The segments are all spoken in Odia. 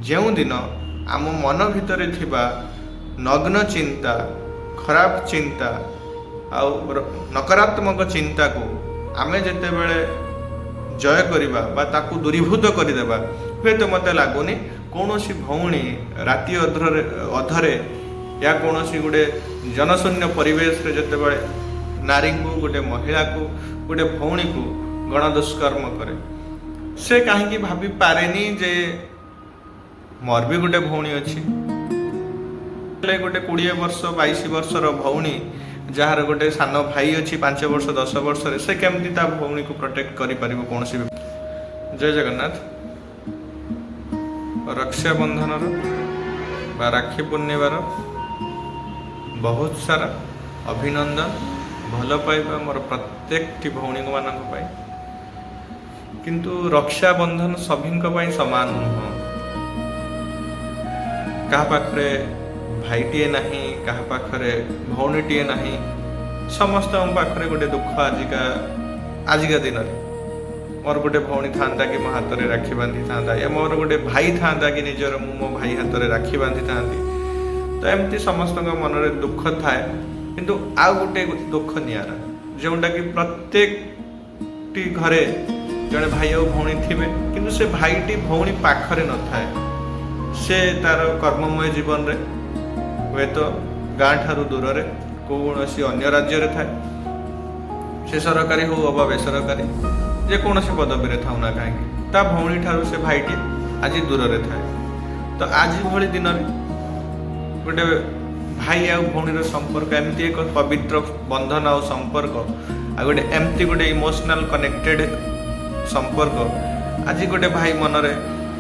ଯେଉଁ ଦିନ ଆମ ମନ ଭିତରେ ଥିବା ନଗ୍ନ ଚିନ୍ତା, ଖରାପ ଚିନ୍ତା ଆଉ ନକାରାତ୍ମକ ଚିନ୍ତାକୁ ଆମେ ଯେତେବେଳେ ଜୟ କରିବା ବା ତାକୁ ଦୂରୀଭୂତ କରିଦେବା, ହୁଏତ ମୋତେ ଲାଗୁନି କୌଣସି ଭଉଣୀ ରାତି ଅଧରେ ୟା କୌଣସି ଗୋଟେ ଜନଶୂନ୍ୟ ପରିବେଶରେ ଯେତେବେଳେ ନାରୀଙ୍କୁ, ଗୋଟେ ମହିଳାକୁ, ଗୋଟେ ଭଉଣୀକୁ ଗଣଦୁଷ୍କର୍ମ କରେ, ସେ କାହିଁକି ଭାବିପାରେନି ଯେ ମୋର ବି ଗୋଟେ ଭଉଣୀ ଅଛି। ହେଲେ ଗୋଟେ 20 ବର୍ଷ 22 ବର୍ଷର ଭଉଣୀ ଯାହାର ଗୋଟେ ସାନ ଭାଇ ଅଛି 5 ବର୍ଷ 10 ବର୍ଷରେ, ସେ କେମିତି ତା ଭଉଣୀକୁ ପ୍ରୋଟେକ୍ଟ କରିପାରିବ କୌଣସି ବି। ଜୟ ଜଗନ୍ନାଥ। ରକ୍ଷାବନ୍ଧନର ବା ରାକ୍ଷୀ ପୂର୍ଣ୍ଣିମାର ବହୁତ ସାରା ଅଭିନନ୍ଦନ, ଭଲ ପାଇବା ମୋର ପ୍ରତ୍ୟେକଟି ଭଉଣୀମାନଙ୍କ ପାଇଁ। କିନ୍ତୁ ରକ୍ଷାବନ୍ଧନ ସଭିଙ୍କ ପାଇଁ ସମାନ ନୁହଁ। କାହା ପାଖରେ ଭାଇଟିଏ ନାହିଁ, କାହା ପାଖରେ ଭଉଣୀଟିଏ ନାହିଁ। ସମସ୍ତଙ୍କ ପାଖରେ ଗୋଟେ ଦୁଃଖ ଆଜିକା ଦିନରେ। ମୋର ଗୋଟେ ଭଉଣୀ ଥାନ୍ତା କି ମୋ ହାତରେ ରାକ୍ଷୀ ବାନ୍ଧିଥାନ୍ତା, या ମୋର ଗୋଟେ ଭାଇ ଥାନ୍ତା କି ନିଜର ମୁଁ ମୋ ଭାଇ ହାତରେ ରାକ୍ଷୀ ବାନ୍ଧିଥାନ୍ତି। ତ ଏମିତି ସମସ୍ତଙ୍କ ମନରେ ଦୁଃଖ ଥାଏ। କିନ୍ତୁ ଆଉ ଗୋଟେ ଦୁଃଖ ନିଆରା, ଯେଉଁଟାକି ପ୍ରତ୍ୟେକଟି ଘରେ ଜଣେ ଭାଇ ଆଉ ଭଉଣୀ ଥିବେ, କିନ୍ତୁ ସେ ଭାଇଟି ଭଉଣୀ ପାଖରେ ନଥାଏ। ସେ ତାର କର୍ମମୟ ଜୀବନରେ ହୁଏତ ଗାଁ ଠାରୁ ଦୂରରେ କୌଣସି ଅନ୍ୟ ରାଜ୍ୟରେ ଥାଏ। ସେ ସରକାରୀ ହେଉ ଅବା ବେସରକାରୀ, ଯେକୌଣସି ପଦବୀରେ ଥାଉ ନା କାହିଁକି, ତା ଭଉଣୀ ଠାରୁ ସେ ଭାଇଟି ଆଜି ଦୂରରେ ଥାଏ। ତ ଆଜି ଭଳି ଦିନରେ ଗୋଟେ ଭାଇ ଆଉ ଭଉଣୀର ସମ୍ପର୍କ ଏମିତି ଏକ ପବିତ୍ର ବନ୍ଧନ ଆଉ ସମ୍ପର୍କ, ଆଉ ଗୋଟେ ଏମିତି ଗୋଟେ ଇମୋସନାଲ କନେକ୍ଟେଡ ସମ୍ପର୍କ। ଆଜି ଗୋଟେ ଭାଇ ମନରେ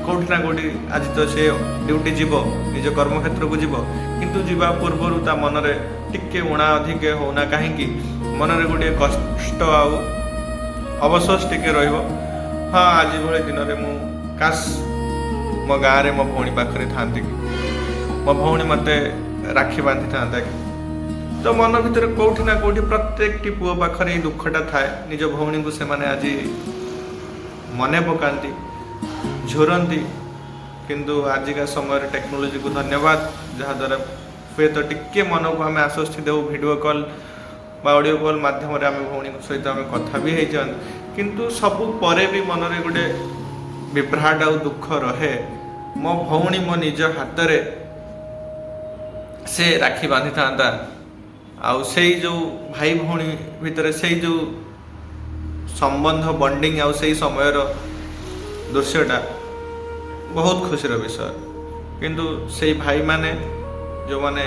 କେଉଁଠି ନା କେଉଁଠି, ଆଜି ତ ସେ ଡ୍ୟୁଟି ଯିବ, ନିଜ କର୍ମକ୍ଷେତ୍ରକୁ ଯିବ, କିନ୍ତୁ ଯିବା ପୂର୍ବରୁ ତା ମନରେ ଟିକେ ଉଣା ଅଧିକ ହେଉନା କାହିଁକି, ମନରେ ଗୋଟିଏ କଷ୍ଟ ଆଉ ଅବଶୋଷ ଟିକେ ରହିବ। ହଁ, ଆଜି ଭଳି ଦିନରେ ମୁଁ କାଶ ମୋ ଗାଁରେ ମୋ ଭଉଣୀ ପାଖରେ ଥାନ୍ତି କି, ମୋ ଭଉଣୀ ମୋତେ ରାକ୍ଷୀ ବାନ୍ଧିଥାନ୍ତା କି। ତ ମନ ଭିତରେ କେଉଁଠି ନା କେଉଁଠି ପ୍ରତ୍ୟେକଟି ପୁଅ ପାଖରେ ଏଇ ଦୁଃଖଟା ଥାଏ। ନିଜ ଭଉଣୀକୁ ସେମାନେ ଆଜି ମନେ ପକାନ୍ତି, ଝୁରନ୍ତି। କିନ୍ତୁ ଆଜିକା ସମୟରେ ଟେକ୍ନୋଲୋଜିକୁ ଧନ୍ୟବାଦ, ଯାହାଦ୍ୱାରା ହୁଏତ ଟିକେ ମନକୁ ଆମେ ଆଶ୍ୱସ୍ତି ଦେଉ। ଭିଡ଼ିଓ କଲ୍ ବା ଅଡ଼ିଓ କଲ୍ ମାଧ୍ୟମରେ ଆମେ ଭଉଣୀଙ୍କ ସହିତ ଆମେ କଥା ବି ହେଇଯାଆନ୍ତି। କିନ୍ତୁ ସବୁ ପରେ ବି ମନରେ ଗୋଟେ ବିଭ୍ରାଟ ଆଉ ଦୁଃଖ ରହେ। ମୋ ଭଉଣୀ ମୋ ନିଜ ହାତରେ ସେ ରାକ୍ଷୀ ବାନ୍ଧିଥାନ୍ତା, ଆଉ ସେଇ ଯେଉଁ ଭାଇ ଭଉଣୀ ଭିତରେ ସେଇ ଯେଉଁ ସମ୍ବନ୍ଧ ବଣ୍ଡିଙ୍ଗ ଆଉ ସେଇ ସମୟର ଦୃଶ୍ୟଟା ବହୁତ ଖୁସିର ବିଷୟ। କିନ୍ତୁ ସେଇ ଭାଇମାନେ ଯେଉଁମାନେ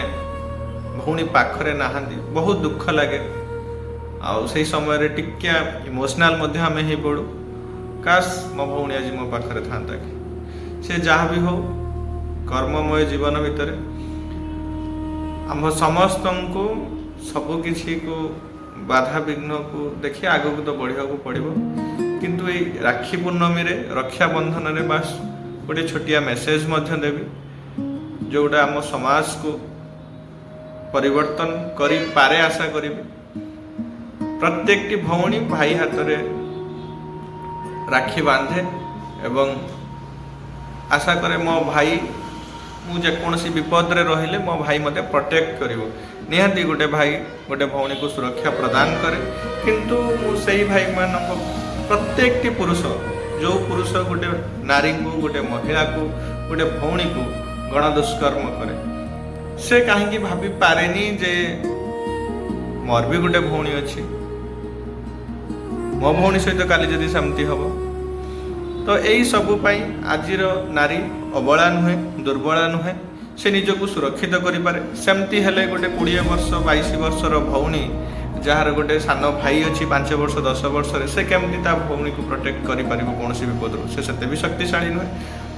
ଭଉଣୀ ପାଖରେ ନାହାନ୍ତି, ବହୁତ ଦୁଃଖ ଲାଗେ। ଆଉ ସେଇ ସମୟରେ ଟିକେ ଇମୋସନାଲ ମଧ୍ୟ ଆମେ ହେଇପଡ଼ୁ। କାଶ ମୋ ଭଉଣୀ ଆଜି ମୋ ପାଖରେ ଥାନ୍ତା କି। ସେ ଯାହା ବି ହଉ, କର୍ମମୟ ଜୀବନ ଭିତରେ ଆମ ସମସ୍ତଙ୍କୁ ସବୁକିଛିକୁ ବାଧାବିଘ୍ନକୁ ଦେଖି ଆଗକୁ ତ ବଢ଼ିବାକୁ ପଡ଼ିବ। କିନ୍ତୁ ଏଇ ରାକ୍ଷୀ ପୂର୍ଣ୍ଣମୀରେ, ରକ୍ଷାବନ୍ଧନରେ ବାସ୍ ଗୋଟେ ଛୋଟିଆ ମେସେଜ ମଧ୍ୟ ଦେବି, ଯେଉଁଟା ଆମ ସମାଜକୁ ପରିବର୍ତ୍ତନ କରିପାରେ ଆଶା କରିବି। ପ୍ରତ୍ୟେକଟି ଭଉଣୀ ଭାଇ ହାତରେ ରାକ୍ଷୀ ବାନ୍ଧେ ଏବଂ ଆଶା କରେ ମୋ ଭାଇ, ମୁଁ ଯେକୌଣସି ବିପଦରେ ରହିଲେ ମୋ ଭାଇ ମୋତେ ପ୍ରୋଟେକ୍ଟ କରିବ। ନିହାତି ଗୋଟେ ଭାଇ ଗୋଟେ ଭଉଣୀକୁ ସୁରକ୍ଷା ପ୍ରଦାନ କରେ। କିନ୍ତୁ ମୁଁ ସେଇ ଭାଇମାନଙ୍କ ପ୍ରତ୍ୟେକଟି ପୁରୁଷ, ଯେଉଁ ପୁରୁଷ ଗୋଟେ ନାରୀଙ୍କୁ, ଗୋଟେ ମହିଳାକୁ, ଗୋଟେ ଭଉଣୀକୁ ଗଣଦୁଷ୍କର୍ମ କରେ, ସେ କାହିଁକି ଭାବିପାରେନି ଯେ ମୋର ବି ଗୋଟେ ଭଉଣୀ ଅଛି, ମୋ ଭଉଣୀ ସହିତ କାଲି ଯଦି ସେମିତି ହେବ। ତ ଏଇ ସବୁ ପାଇଁ ଆଜିର ନାରୀ ଅବଳା ନୁହେଁ, ଦୁର୍ବଳା ନୁହେଁ, ସେ ନିଜକୁ ସୁରକ୍ଷିତ କରିପାରେ। ସେମିତି ହେଲେ ଗୋଟେ 20 ବର୍ଷ 22 ବର୍ଷର ଭଉଣୀ ଯାହାର ଗୋଟେ ସାନ ଭାଇ ଅଛି 5 ବର୍ଷ 10 ବର୍ଷରେ, ସେ କେମିତି ତା ଭଉଣୀକୁ ପ୍ରୋଟେକ୍ଟ କରିପାରିବ କୌଣସି ବିପଦରୁ? ସେ ସେତେ ବି ଶକ୍ତିଶାଳୀ ନୁହେଁ।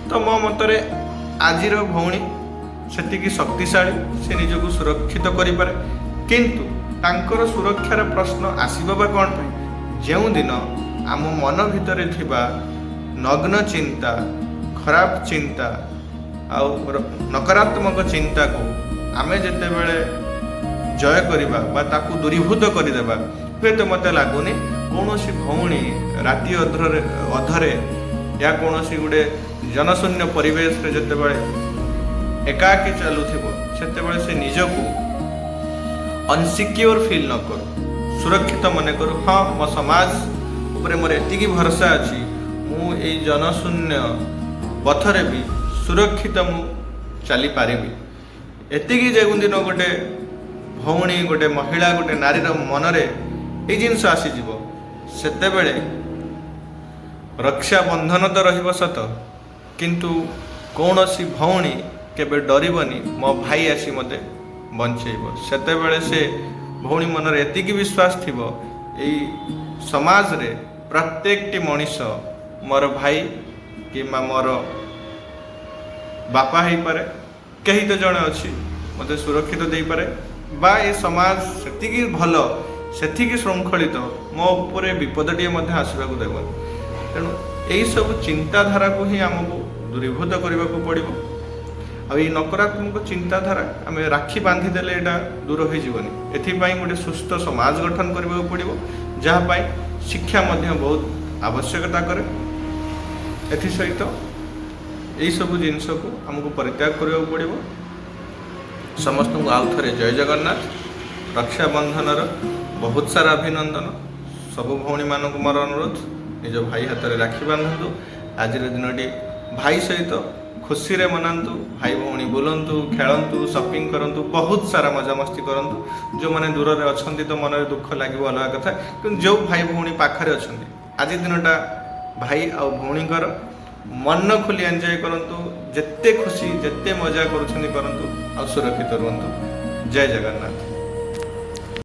ତ ମୋ ମତରେ ଆଜିର ଭଉଣୀ ସେତିକି ଶକ୍ତିଶାଳୀ, ସେ ନିଜକୁ ସୁରକ୍ଷିତ କରିପାରେ। କିନ୍ତୁ ତାଙ୍କର ସୁରକ୍ଷାର ପ୍ରଶ୍ନ ଆସିବ ବା କ'ଣ ପାଇଁ? ଯେଉଁଦିନ ଆମ ମନ ଭିତରେ ଥିବା ନଗ୍ନ ଚିନ୍ତା, ଖରାପ ଚିନ୍ତା ଆଉ ନକାରାତ୍ମକ ଚିନ୍ତାକୁ ଆମେ ଯେତେବେଳେ ଜୟ କରିବା ବା ତାକୁ ଦୂରୀଭୂତ କରିଦେବା, ହୁଏତ ମୋତେ ଲାଗୁନି କୌଣସି ଭଉଣୀ ରାତି ଅଧରେ ୟା କୌଣସି ଗୋଟେ जनशून्य परिवेश रे जेतेबेले एकाकी चलुथिबो सेतेबेले से निजको अनसिक्योर फील न करू, सुरक्षित मन करू। हाँ मो समाज उपरे मोर एतिकी भरोसा अच्छी, मु एई जनशून्य पथरे भी सुरक्षित मु चली पारिबी। एतिकी जे दिन गोटे भौणी गोटे महिला गोटे नारीर मनरे ये जिनस आसीजिव सेतेबेले रक्षा बंधन तो रहिबो सत, किंतु कौनसी भौणी केबे डरिबनी मो भाई आसी मते बंचेइबो। सेतेबेले से भौणी मनर एतिकी विश्वास थिबो एई समाज रे प्रत्येकटी मनीष मोर भाई कि मोर बापा हो पारे, कहीं तो जड़े अच्छी मत सुरक्षित दे पारे, बा ये समाज सेतिकी भल सेतिकी श्रृंखलित मो उपरे विपदटीए आसवाक देवनी। तेणु यही सब चिंताधारा को ही आमको दूरीभूत करने को पड़ो। आई नकारात्मक चिंताधारा आम राखी बांधिदेले यहाँ दूर हो जीवनी। एथिपाई गोटे सुस्थ समाज गठन करने को पड़ो, जहाँपाई शिक्षा बहुत आवश्यकता करे। एथि सहित यही सब जिनस को आमको परित्याग करने को पड़ो। समस्त को आउ थे जय जगन्नाथ। रक्षाबंधन बहुत सारा अभिनंदन। सबु भौणी मानक मोर अनुरोध, निज भाई हाथ में राखी बांधतु। आज दिनटी भाई सहित खुशी रे मनातु। भाई भौणी बुलंतु, खेलतु, शॉपिंग करतु, बहुत सारा मजामस्ती करतु। जो मैंने दूर में अच्छा तो मन में दुख लगे अलग कथा, कि जो भाई भौणी पाखरे अच्छा आज दिनटा भाई आ भौणी मन खुली एंजॉय करतु। जिते खुशी जिते मजा करूँ करतु, आ सुरक्षित रुहतु। जय जगन्नाथ।